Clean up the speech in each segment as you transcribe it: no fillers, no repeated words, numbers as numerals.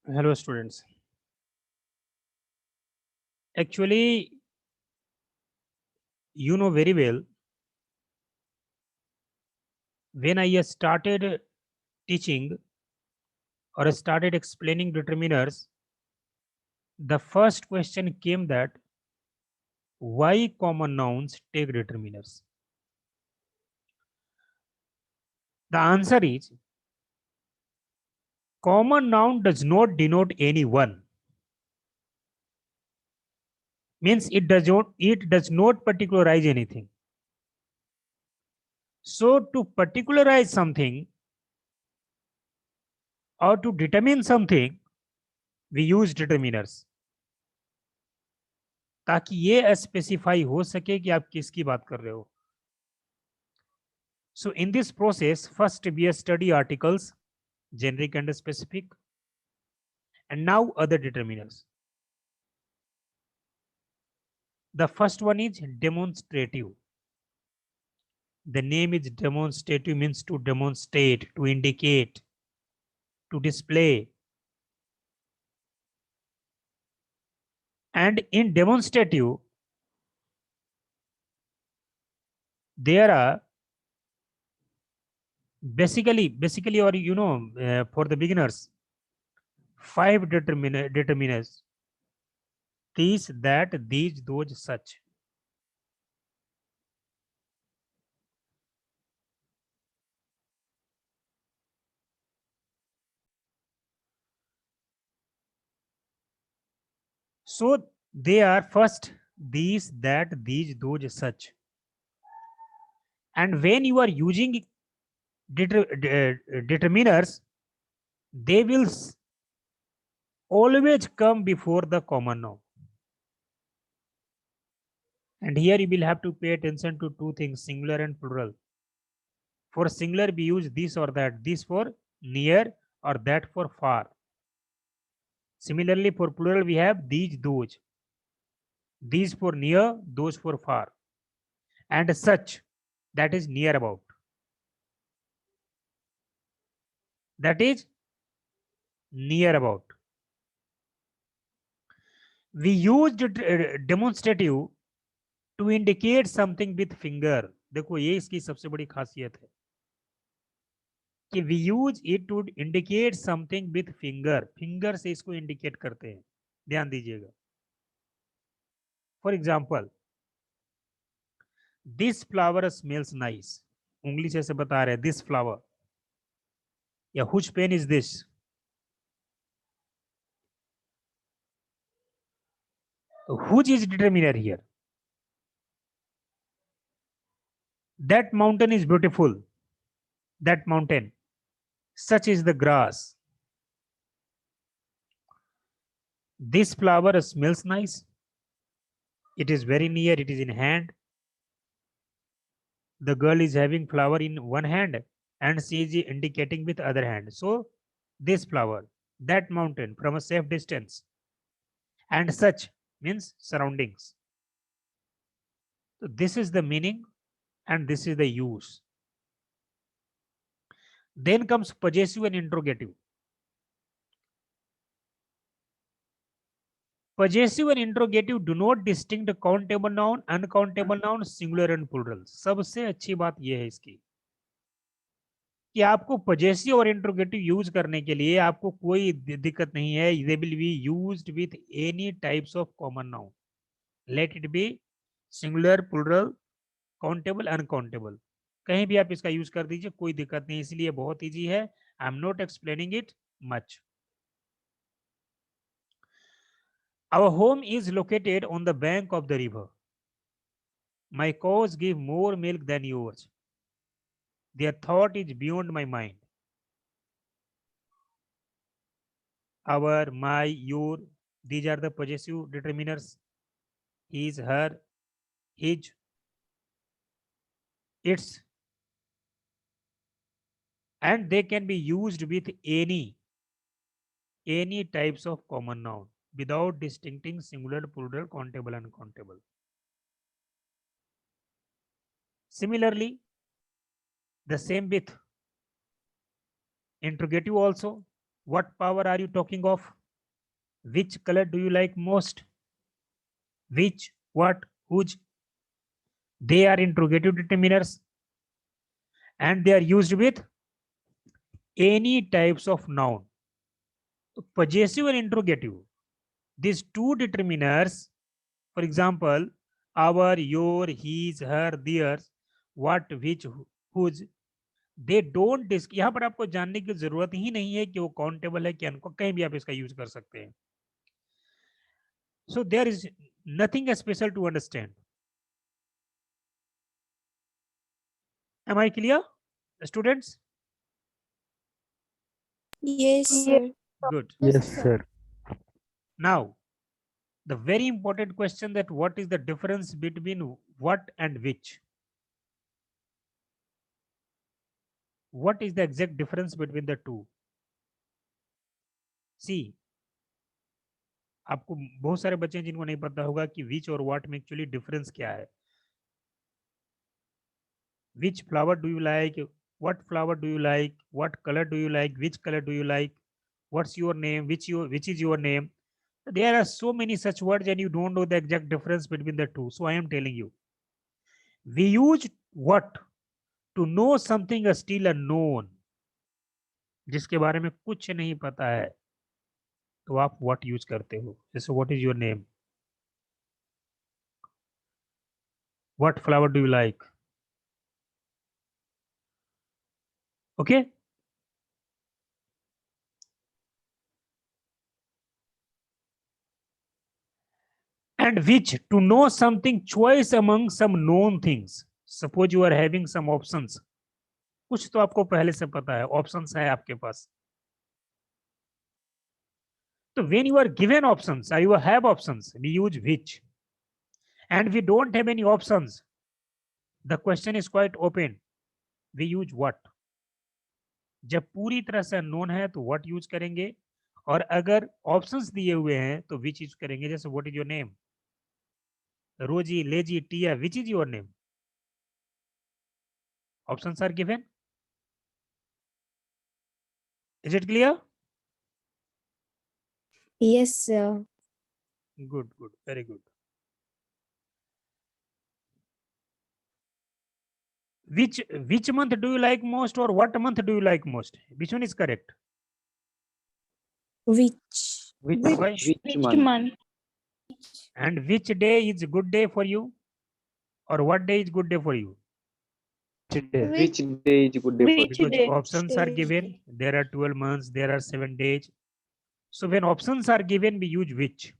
Hello, students. Actually, you know very well, when I started teaching or started explaining determiners, the first question came that why common nouns take determiners? The answer is common noun does not denote any one. Means it does not particularize anything. So to particularize something or to determine something, we use determiners. ताकि ये specify हो सके कि आप किसकी बात कर रहे हो. So in this process, first we study articles, generic and specific, and now other determiners. The first one is demonstrative. The name is demonstrative, means to demonstrate, to indicate, to display. And in demonstrative, there are basically, or for the beginners, five determiners: these, that, these, those, such. So they are first these, that, these, those, such. And when you are using determiners, they will always come before the common noun. And here you will have to pay attention to two things, singular and plural. For singular, we use this or that, this for near or that for far. Similarly, for plural, we have these, those. These for near, those for far. And such, that is near about. That is near about. We use demonstrative to indicate something with finger. देखो ये इसकी सबसे बड़ी खासियत है कि we use it to indicate something with finger. Finger से इसको इंडिकेट करते हैं. ध्यान दीजिएगा. For example, this flower smells nice. उंगली से ऐसे बता रहे हैं दिस फ्लावर. या which pen is this. Which is determiner here. That mountain is beautiful. That mountain. Such is the grass. This flower smells nice. It is very near, it is in hand. The girl is having flower in one hand and she is indicating with other hand. So this flower, that mountain from a safe distance, and such means surroundings. So this is the meaning and this is the use. Then comes possessive and interrogative. Possessive and interrogative do not distinct countable noun, uncountable noun, singular and plural. सबसे अच्छी बात यह है इसकी कि आपको possessive और interrogative use करने के लिए आपको कोई दिक्कत नहीं है. They will be used with any types of common noun. Let it be singular, plural, countable, uncountable. कहीं भी आप इसका यूज कर दीजिए, कोई दिक्कत नहीं. इसलिए बहुत इजी है. I am not explaining it much. Our home is located on the bank of the river. My cows give more milk than yours. Their thought is beyond my mind. Our, my, your, these are the possessive determiners. His, her, his, its, and they can be used with any types of common noun without distincting singular, plural, countable, and uncountable. Similarly, the same with interrogative also. What power are you talking of? Which color do you like most? Which, what, whose? They are interrogative determiners and they are used with any types of noun. So possessive and interrogative, these two determiners, for example, our, your, his, her, theirs, what, which, whose, they don't disk, यहाँ पर आपको जानने की जरूरत ही नहीं है कि वो काउंटेबल है क्या, कहीं भी आप इसका यूज कर सकते हैं. So there is nothing special to understand. Am I clear students? Yes, sir. Good. Yes, sir. Now the very important question, that what is the difference between what and which? What is the exact difference between the two? See, आपको बहुत सारे बच्चे हैं जिनको नहीं पता होगा कि which और what में एक्चुअली डिफरेंस क्या है. Which flower do you like? What flower do you like? What color do you like? Which color do you like? What's your name? Which is your name? There are so many such words and you don't know the exact difference between the two. So I am telling you. We use what to know something still unknown. जिसके बारे में कुछ नहीं पता है तो आप what use करते हो. जैसे what is your name? What flower do you like? Okay. And which to know something choice among some known things. Suppose you are having some options. कुछ तो आपको पहले से पता है, ऑप्शंस है आपके पास. तो when you are given options or you have options, we use which. And we don't have any options, the question is quite open, we use what. जब पूरी तरह से अननोन है तो what यूज करेंगे, और अगर ऑप्शंस दिए हुए हैं तो which यूज करेंगे. जैसे what is your name? रोजी, lazy, Tiya, which is your name? Options are given. Is it clear? Yes, sir. Good, good, very good. Which month do you like most, or what month do you like most? Which one is correct? Which? Why? Which month? And which day is good day for you, or what day is good day for you? Which day? Which day is good day for Because options are given, there are 12 months, there are 7 days. So when options are given, we use which.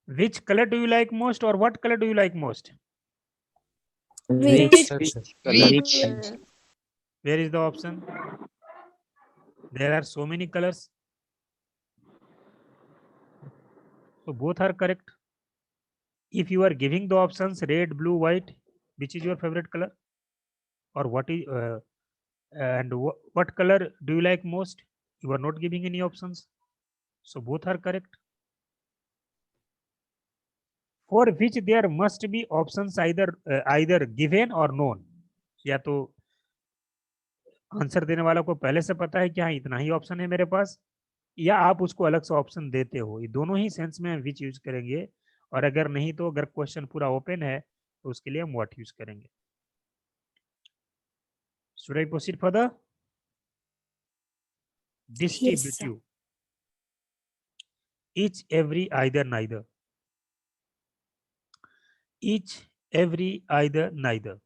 Which color do you like most, or what color do you like most? Which? Which? Where is the option? There are so many colors. So both are correct. If you are giving the options red, blue, white, which is your favorite color? Or what is and what color do you like most? You are not giving any options. So both are correct. For which there must be options either given or known. या तो answer देने वाला को पहले से पता है कि हाँ इतना ही ऑप्शन है मेरे पास, या आप उसको अलग से ऑप्शन देते हो. ये दोनों ही सेंस में विच यूज करेंगे, और अगर नहीं तो अगर क्वेश्चन पूरा ओपन है तो उसके लिए हम व्हाट यूज करेंगे. Should I proceed further? Distributive. Each, every, either, neither. Each, every, either, neither.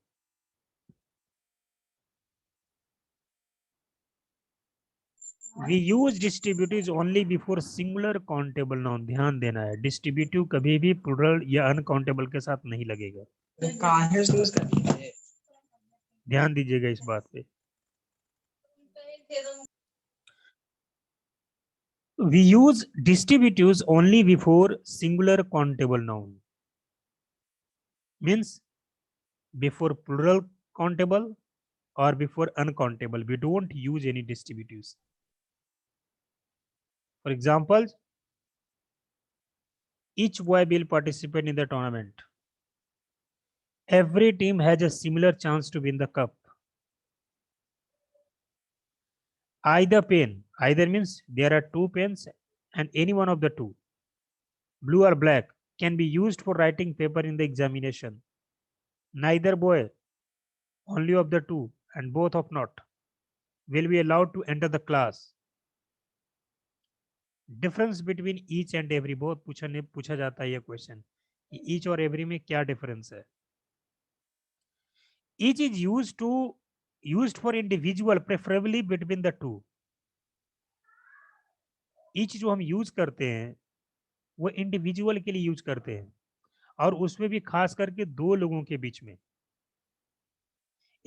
We use distributives only before singular countable noun. ध्यान देना है, डिस्ट्रीब्यूटिव कभी भी प्लूरल या अनकाउंटेबल के साथ नहीं लगेगा. ध्यान दीजिएगा इस बात पे. We use distributives only before singular countable noun. Means before plural countable or before uncountable. We don't use any distributives. For example, each boy will participate in the tournament. Every team has a similar chance to win the cup. Either pen, either means there are two pens and any one of the two, blue or black, can be used for writing paper in the examination. Neither boy, only of the two, and both of not, will be allowed to enter the class. Difference between each and every, बहुत पूछा जाता है ये question, each और every में क्या difference है. Each is used for individual, preferably between the two. Each जो हम यूज करते हैं वो इंडिविजुअल के लिए यूज करते हैं, और उसमें भी खास करके दो लोगों के बीच में.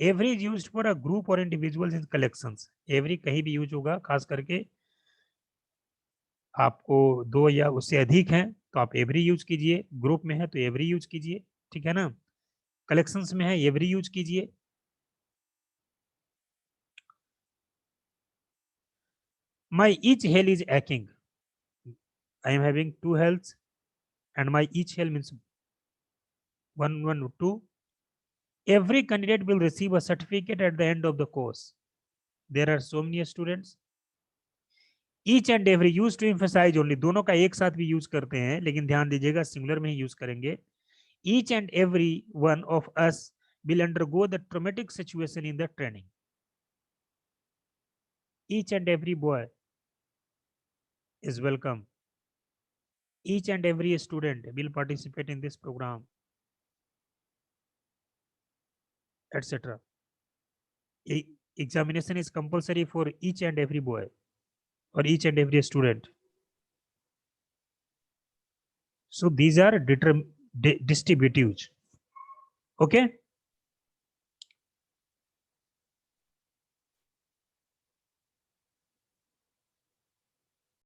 Every is used for a group और इंडिविजुअल्स इन कलेक्शंस. एवरी कहीं भी यूज होगा, खास करके आपको दो या उससे अधिक हैं तो आप एवरी यूज कीजिए, ग्रुप में है तो एवरी यूज कीजिए, ठीक है ना. कलेक्शंस में है एवरी यूज कीजिए. My each hell is aching. I am having two healths, and my each hell means 1, 2. Every candidate will receive a certificate at the end of the course. There are so many students. Each and every used to emphasize only. दोनों का एक साथ भी use करते हैं, लेकिन ध्यान दीजिएगा सिंगुलर में ही यूज करेंगे. Each and every one of us will undergo the traumatic situation in the training. Each and every boy is welcome. Each and every student will participate in this program, etc. Examination is compulsory for each and every boy or each and every student. So these are distributives. Okay.